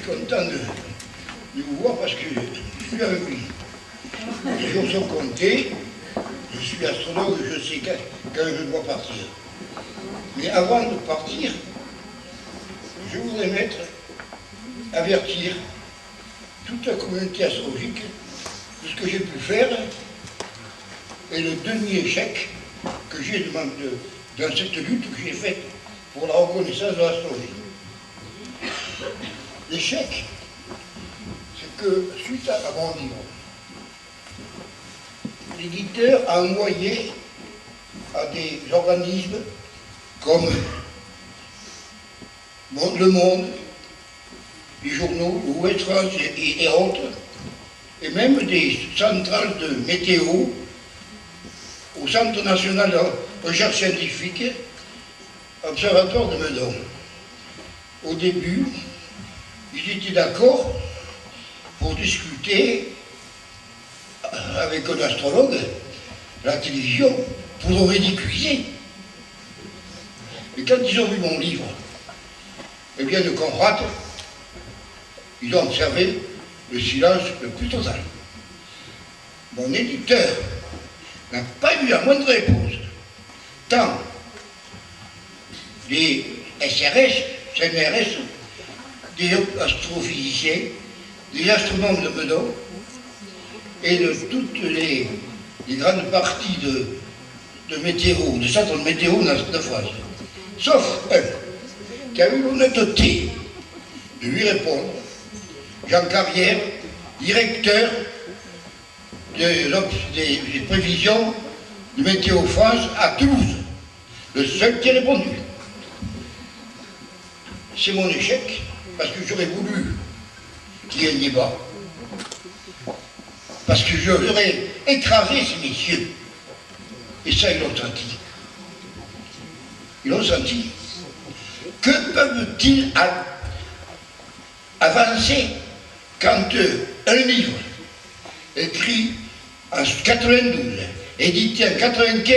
content de vous voir parce que je suis avec lui. Les jours sont comptés, je suis astrologue, je sais quand je dois partir. Mais avant de partir, je voudrais avertir toute la communauté astrologique de ce que j'ai pu faire et le demi-échec que j'ai dans cette lutte que j'ai faite pour la reconnaissance de l'astrologie. L'échec, c'est que suite à mon livre, l'éditeur a envoyé à des organismes comme Le Monde, les journaux, Ouest France et autres, et même des centrales de météo, au Centre national de recherche scientifique, Observatoire de Meudon. Au début, ils étaient d'accord pour discuter avec un astrologue, la télévision, pour le ridiculiser. Et quand ils ont vu mon livre, eh bien, de Conrad, ils ont observé le silence le plus total. Mon éditeur n'a pas eu la moindre réponse, tant les SRS, CNRS, des astrophysiciens, des astronomes de Meudon, et de toutes les grandes parties de météo, de centres de météo de France. Sauf un qui a eu l'honnêteté de lui répondre, Jean Carrière, directeur des prévisions de Météo France à Toulouse, le seul qui a répondu. C'est mon échec, parce que j'aurais voulu qu'il y ait un débat. Parce que j'aurais écrasé ces messieurs. Et ça, ils l'ont senti. Ils l'ont senti. Que peuvent-ils avancer quand un livre écrit en 92, édité en 95,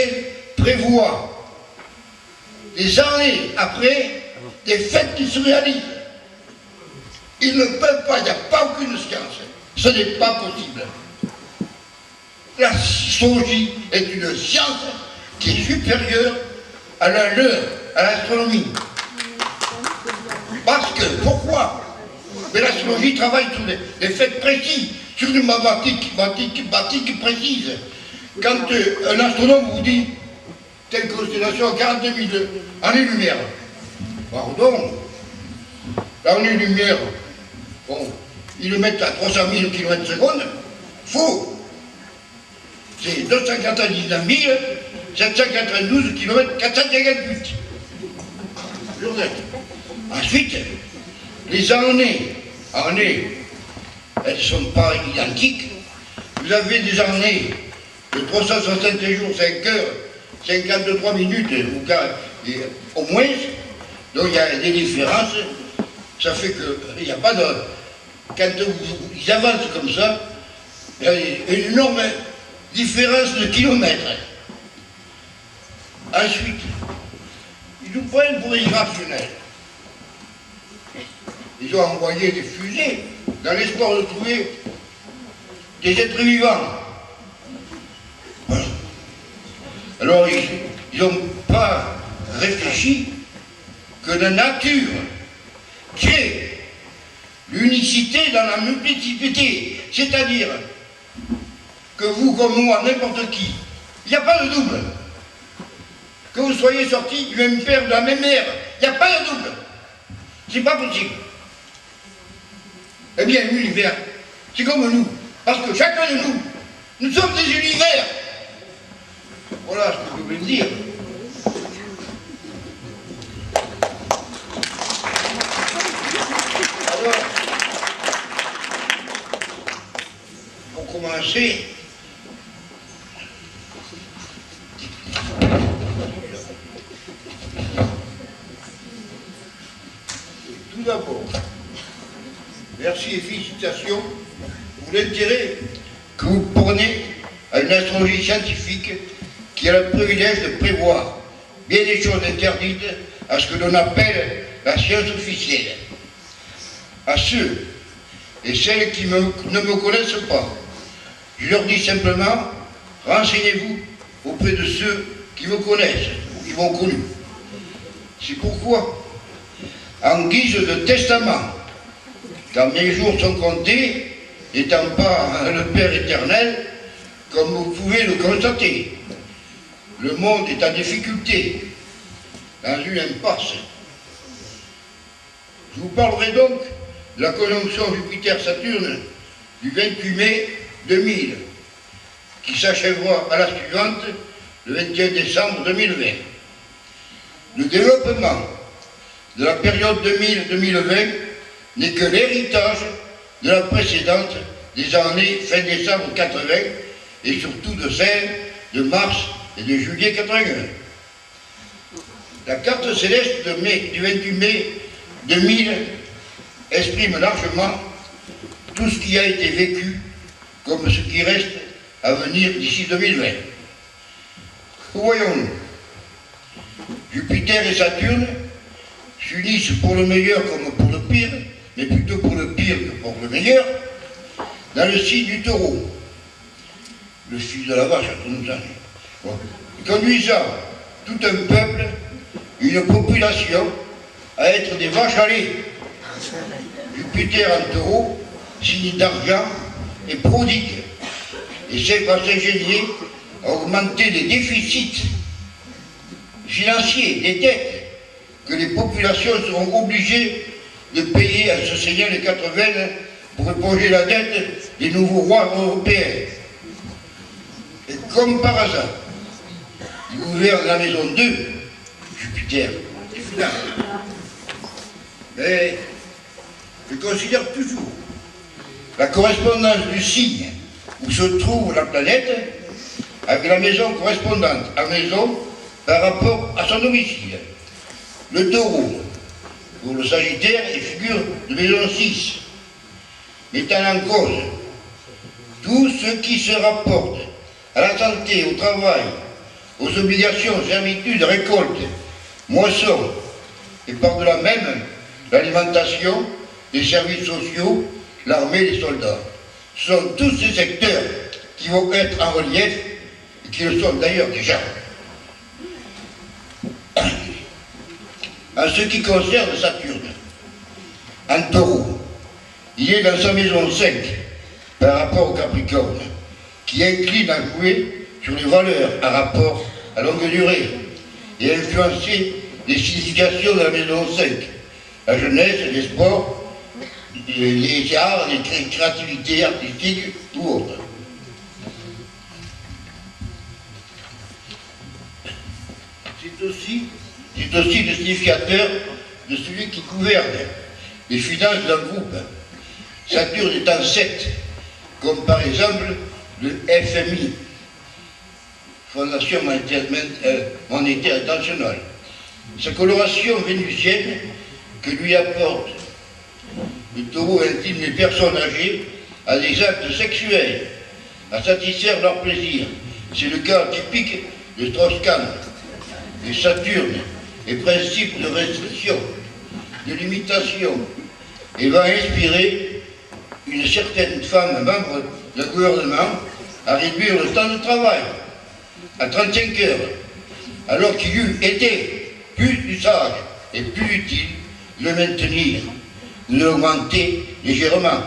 prévoit des années après des faits qui se réalisent? Ils ne peuvent pas, il n'y a pas aucune science. Ce n'est pas possible. L'astrologie est une science qui est supérieure à la leur, à l'astronomie. Parce que, pourquoi? Mais l'astrologie travaille sur des faits précis, sur une mathématique précise. Quand un astronome vous dit telle constellation à 42 000 années-lumière, pardon, l'année-lumière, bon, ils le mettent à 300 000 km/s, faux. C'est 299 792 km 458. Ensuite, les années, elles ne sont pas identiques. Vous avez des années de 360 jours, 5 heures, 53 minutes, au moins. Donc il y a des différences. Ça fait qu'il n'y a pas de... Quand ils avancent comme ça, il y a une énorme différence de kilomètres. Ensuite, ils nous prennent pour des irrationnels. Ils ont envoyé des fusées dans l'espoir de trouver des êtres vivants. Voilà. Alors, ils n'ont pas réfléchi que la nature crée l'unicité dans la multiplicité. C'est-à-dire que vous, comme moi, n'importe qui, il n'y a pas de double. Que vous soyez sortis du même père, de la même mère, il n'y a pas de double. C'est pas possible. Eh bien, l'univers, c'est comme nous. Parce que chacun de nous, nous sommes des univers. Voilà ce que je voulais dire. Alors, pour commencer, tout d'abord, merci et félicitations pour l'intérêt que vous prenez à une astrologie scientifique qui a le privilège de prévoir bien des choses interdites à ce que l'on appelle la science officielle. À ceux et celles qui ne me connaissent pas, je leur dis simplement, renseignez-vous auprès de ceux qui me connaissent ou qui m'ont connu. C'est pourquoi, en guise de testament, quand mes jours sont comptés, n'étant pas le Père éternel, comme vous pouvez le constater, le monde est en difficulté, dans une impasse. Je vous parlerai donc de la conjonction Jupiter-Saturne du 28 mai 2000, qui s'achèvera à la suivante le 21 décembre 2020. Le développement de la période 2000-2020 n'est que l'héritage de la précédente des années fin décembre 80 et surtout de celle de mars et de juillet 81. La carte céleste du 28 mai 2000 exprime largement tout ce qui a été vécu comme ce qui reste à venir d'ici 2020. Où voyons-nous? Jupiter et Saturne s'unissent pour le meilleur comme pour le pire, mais plutôt pour le pire que pour le meilleur, dans le signe du Taureau, le fils de la vache à tout nous en est. Bon. Conduisant tout un peuple, une population, à être des vaches à lait. Jupiter en Taureau, signe d'argent et prodigue, et va s'ingénier à augmenter les déficits financiers, des dettes que les populations seront obligées de payer à se saigner les 80 pour éponger la dette des nouveaux rois européens. Et comme par hasard, il gouverne la maison 2, Jupiter, mais je considère toujours la correspondance du signe où se trouve la planète avec la maison correspondante à maison par rapport à son domicile. Le Taureau, pour le Sagittaire, est figure de maison 6, mettant en cause tout ce qui se rapporte à la santé, au travail, aux obligations, servitudes, récoltes, moissons, et par-delà même l'alimentation, les services sociaux, l'armée, les soldats. Ce sont tous ces secteurs qui vont être en relief, et qui le sont d'ailleurs déjà. En ce qui concerne Saturne, en Taureau, il est dans sa maison 5 par rapport au Capricorne, qui incline à jouer sur les valeurs en rapport à longue durée et influencer les significations de la maison 5, la jeunesse, les sports, les arts, les créativités artistiques ou autres. C'est aussi le significateur de celui qui gouverne les finances d'un groupe. Saturne est en 7, comme par exemple le FMI, Fondation monétaire internationale. Sa coloration vénusienne que lui apporte le Taureau intime les personnes âgées à des actes sexuels, à satisfaire leur plaisir. C'est le cas typique de Strauss-Kahn, de Saturne, et principe de restriction, de limitation, et va inspirer une certaine femme membre d'un gouvernement à réduire le temps de travail à 35 heures, alors qu'il eût été plus sage et plus utile de le maintenir, de l'augmenter légèrement,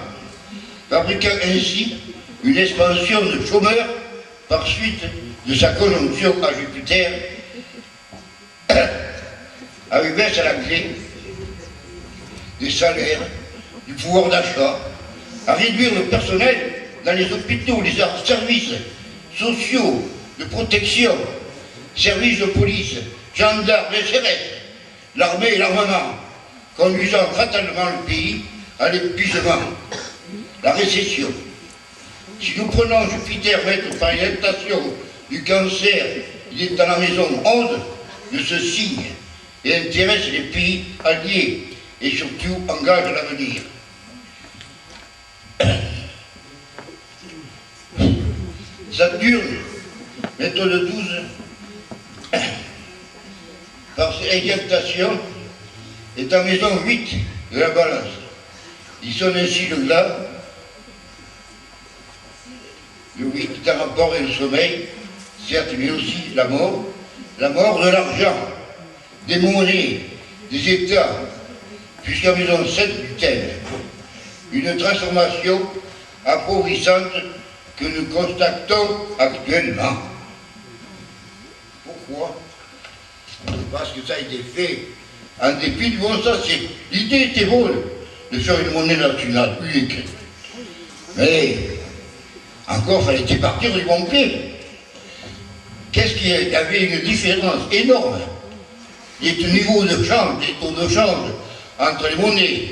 fabriquant ainsi une expansion de chômeurs par suite de sa conjonction à Jupiter, avec baisse à la clé des salaires, du pouvoir d'achat, à réduire le personnel dans les hôpitaux, les services sociaux, de protection, services de police, gendarmes, les CRS, l'armée et l'armement, conduisant fatalement le pays à l'épuisement, la récession. Si nous prenons Jupiter maître par orientation du cancer, il est dans la maison 11 de ce signe et intéresse les pays alliés et surtout engage l'avenir. Saturne, méthode 12, par ses exaltations, est en maison 8 de la balance, Ils sont ainsi le glas, le oui, le rapport et le sommeil, certes, mais aussi la mort de l'argent, des monnaies, des États, jusqu'à maison 7 du thème. Une transformation appauvrissante que nous constatons actuellement. Pourquoi? Parce que ça a été fait en dépit du bon sens. L'idée était bonne de faire une monnaie nationale unique. Mais encore fallait-il partir du bon pied. Qu'est-ce qu'il y avait une différence énorme. Les niveaux de change, les taux de change entre les monnaies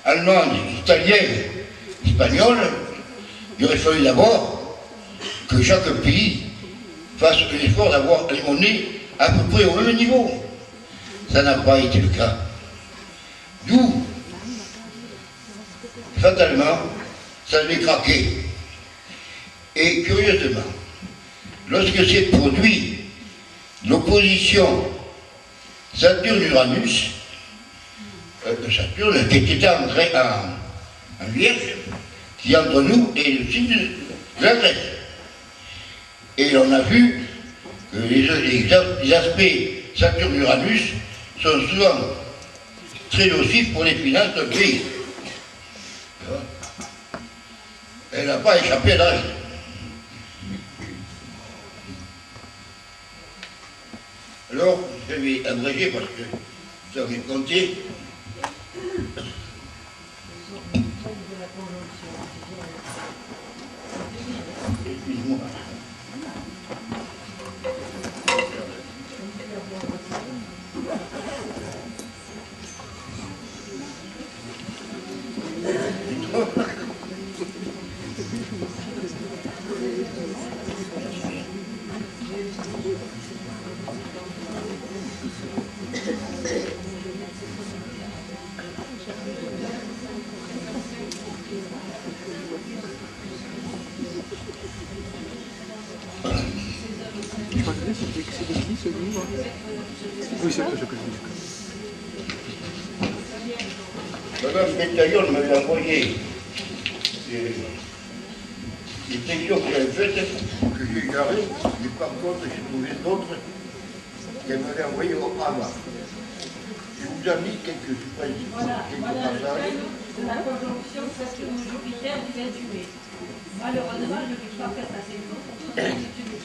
allemandes, italiennes, espagnoles. Il aurait fallu d'abord que chaque pays fasse l'effort d'avoir les monnaies à peu près au même niveau. Ça n'a pas été le cas. D'où, fatalement, ça devait craquer. Et curieusement, lorsque s'est produit l'opposition Saturne-Uranus, Saturne qui était entré en Vierge, qui entre nous et le sud de la Grèce. Et on a vu que les aspects Saturne-Uranus sont souvent très nocifs pour les finances d'un pays. Elle n'a pas échappé à la règle. Alors, je vais abréger parce que ça m'est compté. Excuse-moi. C'est qui ce livre? Oui, c'est je connais. Madame Bétaillon m'avait envoyé des textos que j'avais faites, que j'ai gardées, mais par contre j'ai trouvé d'autres qu'elle m'avait envoyées avant. Je vous en lis quelques passages. La conjonction Saturne-Jupiter du 28 mai. Malheureusement, je ne vais pas faire passer tout pour toute l'étude de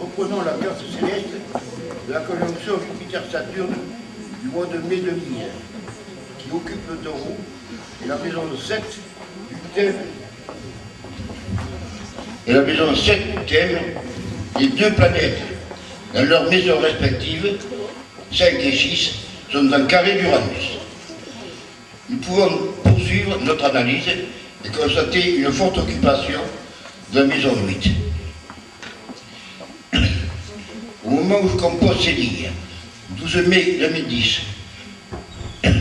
Reprenons la carte céleste de la conjonction Jupiter-Saturne du mois de mai 2000, qui occupe le taureau et la maison 7 du thème. Et la maison 7 du thème, les deux planètes, dans leurs maisons respectives, 5 et 6, sont dans le carré d'Uranus. Nous pouvons poursuivre notre analyse et constater une forte occupation de la maison 8. Au moment où je compose ces lignes, 12 mai 2010, il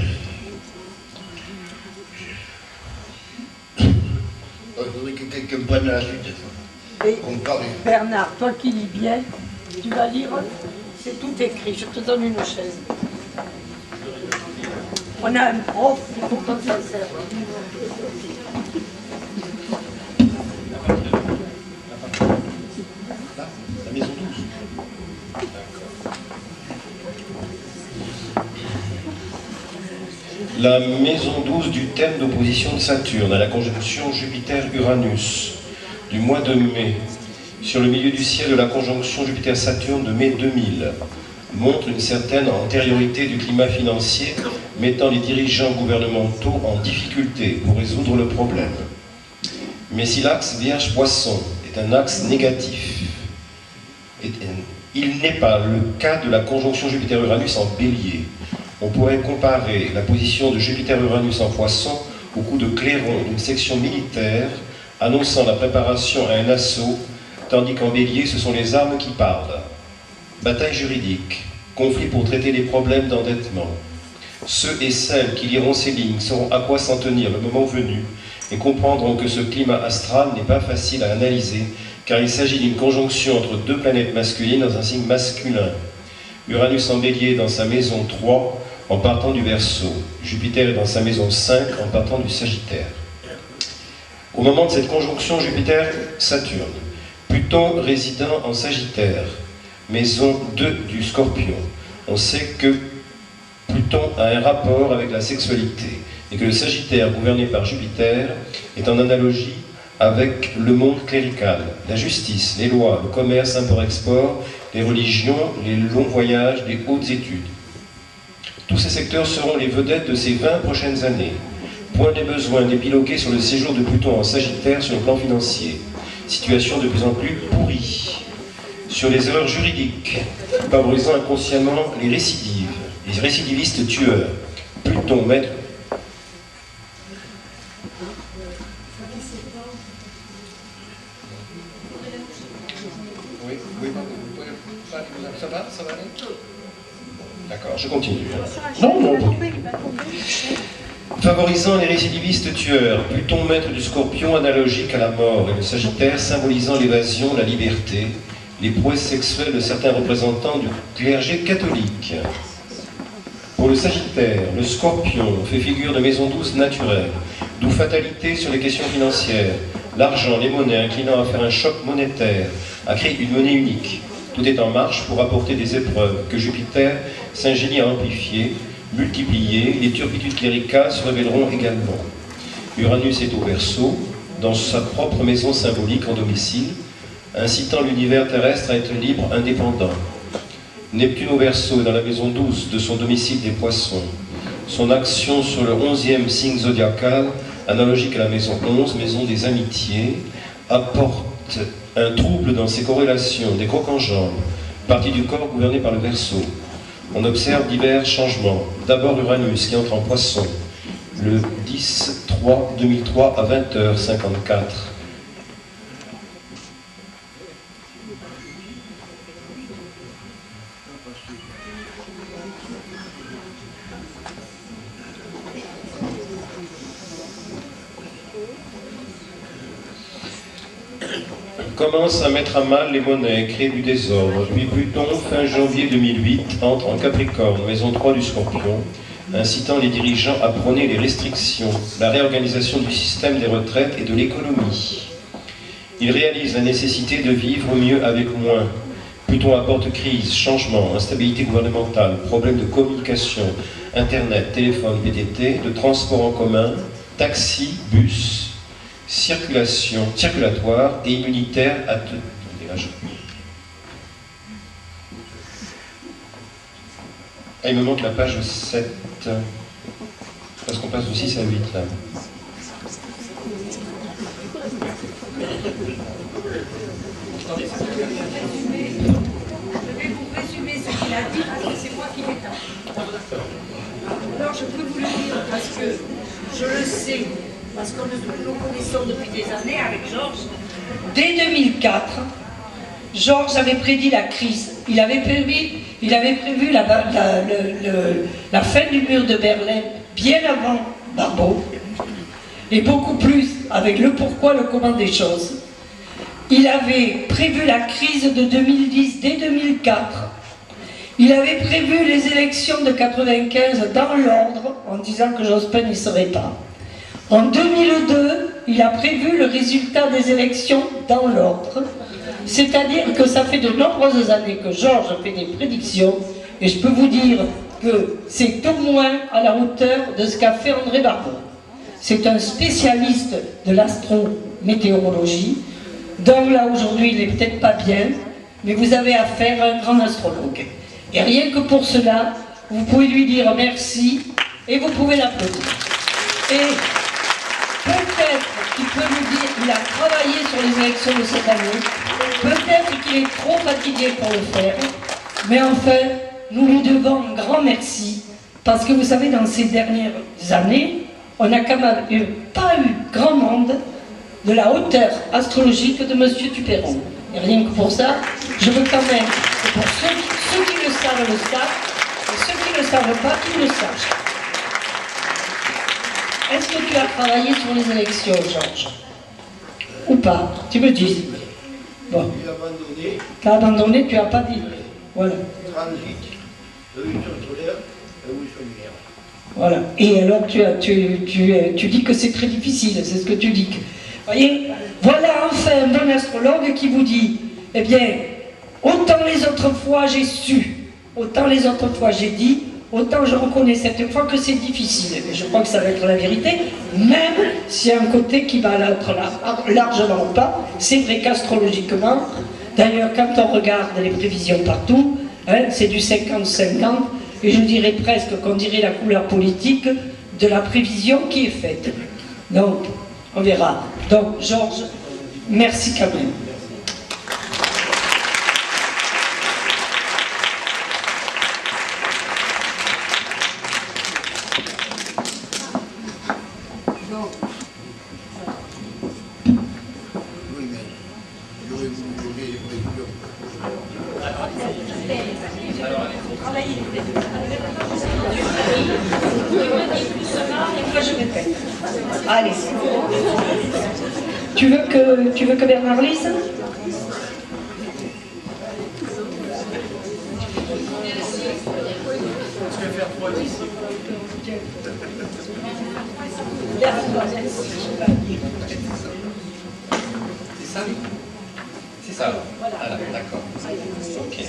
faudrait que quelqu'un prenne la suite. Et Bernard, toi qui lis bien, tu vas lire, c'est tout écrit, je te donne une chaise. On a un prof, il faut qu'on s'en serve. La maison 12. La maison 12 du thème d'opposition de Saturne à la conjonction Jupiter-Uranus du mois de mai, sur le milieu du ciel de la conjonction Jupiter-Saturne de mai 2000, montre une certaine antériorité du climat financier mettant les dirigeants gouvernementaux en difficulté pour résoudre le problème. Mais si l'axe Vierge-Poisson est un axe négatif, il n'est pas le cas de la conjonction Jupiter-Uranus en Bélier. On pourrait comparer la position de Jupiter-Uranus en Poisson au coup de clairon d'une section militaire annonçant la préparation à un assaut, tandis qu'en Bélier, ce sont les armes qui parlent. Bataille juridique, conflit pour traiter les problèmes d'endettement. Ceux et celles qui liront ces lignes sauront à quoi s'en tenir le moment venu et comprendront que ce climat astral n'est pas facile à analyser car il s'agit d'une conjonction entre deux planètes masculines dans un signe masculin. Uranus en Bélier dans sa maison 3 en partant du Verseau. Jupiter est dans sa maison 5 en partant du Sagittaire. Au moment de cette conjonction Jupiter-Saturne, Pluton résidant en Sagittaire, maison 2 du Scorpion, on sait que Pluton a un rapport avec la sexualité et que le Sagittaire gouverné par Jupiter est en analogie avec le monde clérical, la justice, les lois, le commerce, import-export, les religions, les longs voyages, les hautes études. Tous ces secteurs seront les vedettes de ces 20 prochaines années. Point des besoins d'épiloguer sur le séjour de Pluton en Sagittaire sur le plan financier. Situation de plus en plus pourrie. Sur les erreurs juridiques, favorisant inconsciemment les récidives, les récidivistes tueurs. Pluton, maître. Oui, ça va aller? D'accord, je continue. Non. Favorisant les récidivistes tueurs, Pluton maître du Scorpion analogique à la mort et le Sagittaire symbolisant l'évasion, la liberté, les prouesses sexuelles de certains représentants du clergé catholique. Pour le Sagittaire, le Scorpion fait figure de maison 12 naturelle, d'où fatalité sur les questions financières, l'argent, les monnaies inclinant à faire un choc monétaire, à créer une monnaie unique. Tout est en marche pour apporter des épreuves que Jupiter s'ingénie à amplifier, multiplier, les turpitudes cléricales se révéleront également. Uranus est au Verseau, dans sa propre maison symbolique en domicile, incitant l'univers terrestre à être libre, indépendant. Neptune au Verseau est dans la maison 12 de son domicile des Poissons. Son action sur le 11e signe zodiacal, analogique à la maison 11, maison des amitiés, apporte un trouble dans ses corrélations, des crocs en jambes, partie du corps gouvernée par le Verseau. On observe divers changements. D'abord Uranus qui entre en Poisson, le 10-3-2003 à 20h54. Commence à mettre à mal les monnaies, créer du désordre. Puis Pluton, fin janvier 2008, entre en Capricorne, maison 3 du Scorpion, incitant les dirigeants à prôner les restrictions, la réorganisation du système des retraites et de l'économie. Il réalise la nécessité de vivre mieux avec moins. Pluton apporte crise, changement, instabilité gouvernementale, problèmes de communication, Internet, téléphone, VTT, de transport en commun, taxi, bus, circulatoire et immunitaire à tout. Ah, il me manque la page 7, parce qu'on passe de 6 à 8 là. Je vais vous résumer ce qu'il a dit parce que c'est moi qui l'éteins. Alors je peux vous le dire parce que je le sais. Parce que nous connaissons depuis des années avec Georges. Dès 2004, Georges avait prédit la crise. Il avait prévu la fin du mur de Berlin bien avant Barbeau, et beaucoup plus avec le pourquoi, le comment des choses. Il avait prévu la crise de 2010 dès 2004. Il avait prévu les élections de 95 dans l'ordre, en disant que Jospin n'y serait pas. En 2002, il a prévu le résultat des élections dans l'ordre, c'est-à-dire que ça fait de nombreuses années que Georges fait des prédictions, et je peux vous dire que c'est au moins à la hauteur de ce qu'a fait André Barbeau. C'est un spécialiste de l'astrométéorologie, donc là aujourd'hui il n'est peut-être pas bien, mais vous avez affaire à un grand astrologue. Et rien que pour cela, vous pouvez lui dire merci, et vous pouvez l'applaudir. Et peut-être qu'il peut nous dire qu'il a travaillé sur les élections de cette année, peut-être qu'il est trop fatigué pour le faire, mais enfin, nous lui devons un grand merci, parce que vous savez, dans ces dernières années, on n'a quand même pas eu grand monde de la hauteur astrologique de M. Duperron. Et rien que pour ça, je veux quand même que pour ceux qui le savent, et ceux qui ne le savent pas, qu'ils le sachent. Est-ce que tu as travaillé sur les élections, Georges? Ou pas? Tu me dis. Bon. J'ai abandonné. Tu as abandonné, tu n'as pas dit. Voilà. Transit. Le 8 solaire, Voilà. Et alors tu dis que c'est très difficile, c'est ce que tu dis. Voyez, voilà enfin un bon astrologue qui vous dit, eh bien, autant les autres fois j'ai su, autant les autres fois j'ai dit, autant je reconnais cette fois que c'est difficile. Et je crois que ça va être la vérité, même s'il y a un côté qui va l'être largement pas. C'est vrai qu'astrologiquement, d'ailleurs, quand on regarde les prévisions partout, hein, c'est du 50-50, et je dirais presque qu'on dirait la couleur politique de la prévision qui est faite. Donc, on verra. Donc, Georges, merci quand même. Allez. Tu veux que Bernard lise? C'est ça? C'est ça. Voilà, d'accord. Ok.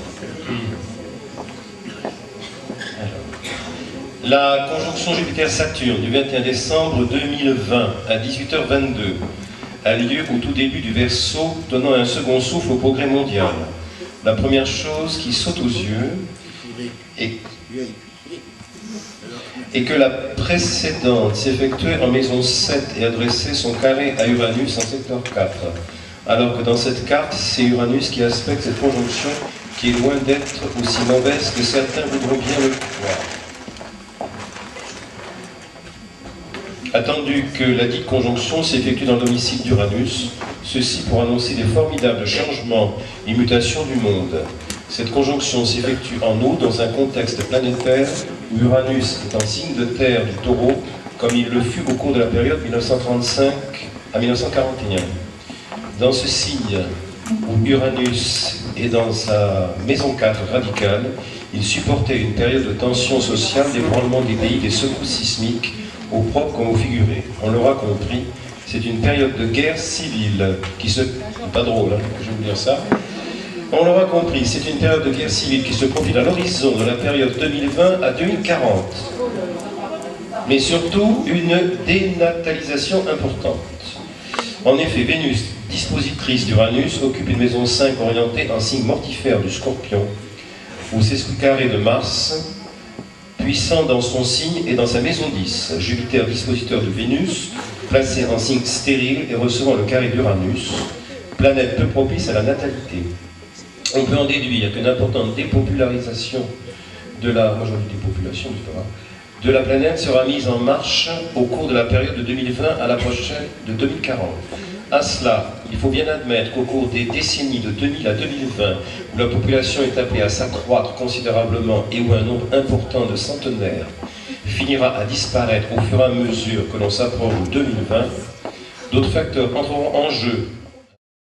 La conjonction Jupiter-Saturne du 21 décembre 2020 à 18h22 a lieu au tout début du Verseau, donnant un second souffle au progrès mondial. La première chose qui saute aux yeux est que la précédente s'effectuait en maison 7 et adressait son carré à Uranus en secteur 4. Alors que dans cette carte, c'est Uranus qui aspecte cette conjonction qui est loin d'être aussi mauvaise que certains voudront bien le croire. Attendu que la dite conjonction s'effectue dans le domicile d'Uranus, ceci pour annoncer des formidables changements et mutations du monde. Cette conjonction s'effectue en août dans un contexte planétaire où Uranus est en signe de terre du Taureau, comme il le fut au cours de la période 1935 à 1941. Dans ce signe où Uranus est dans sa maison 4 radicale, il supportait une période de tension sociale, d'ébranlement des pays, des secousses sismiques, au propre comme au figuré. On l'aura compris, c'est une période de guerre civile qui se... Pas drôle, hein, je vais vous dire ça. On l'aura compris, c'est une période de guerre civile qui se profile à l'horizon de la période 2020 à 2040. Mais surtout, une dénatalisation importante. En effet, Vénus, dispositrice d'Uranus, occupe une maison 5 orientée en signe mortifère du Scorpion, où c'est sous carré de Mars, puissant dans son signe et dans sa maison 10. Jupiter, dispositeur de Vénus, placé en signe stérile et recevant le carré d'Uranus, planète peu propice à la natalité. On peut en déduire qu'une importante dépopularisation de la... Moi j'en dis dépopulation, de la planète sera mise en marche au cours de la période de 2020 à la prochaine de 2040. À cela, il faut bien admettre qu'au cours des décennies de 2000 à 2020, où la population est appelée à s'accroître considérablement et où un nombre important de centenaires finira à disparaître au fur et à mesure que l'on s'approche de 2020, d'autres facteurs entreront en jeu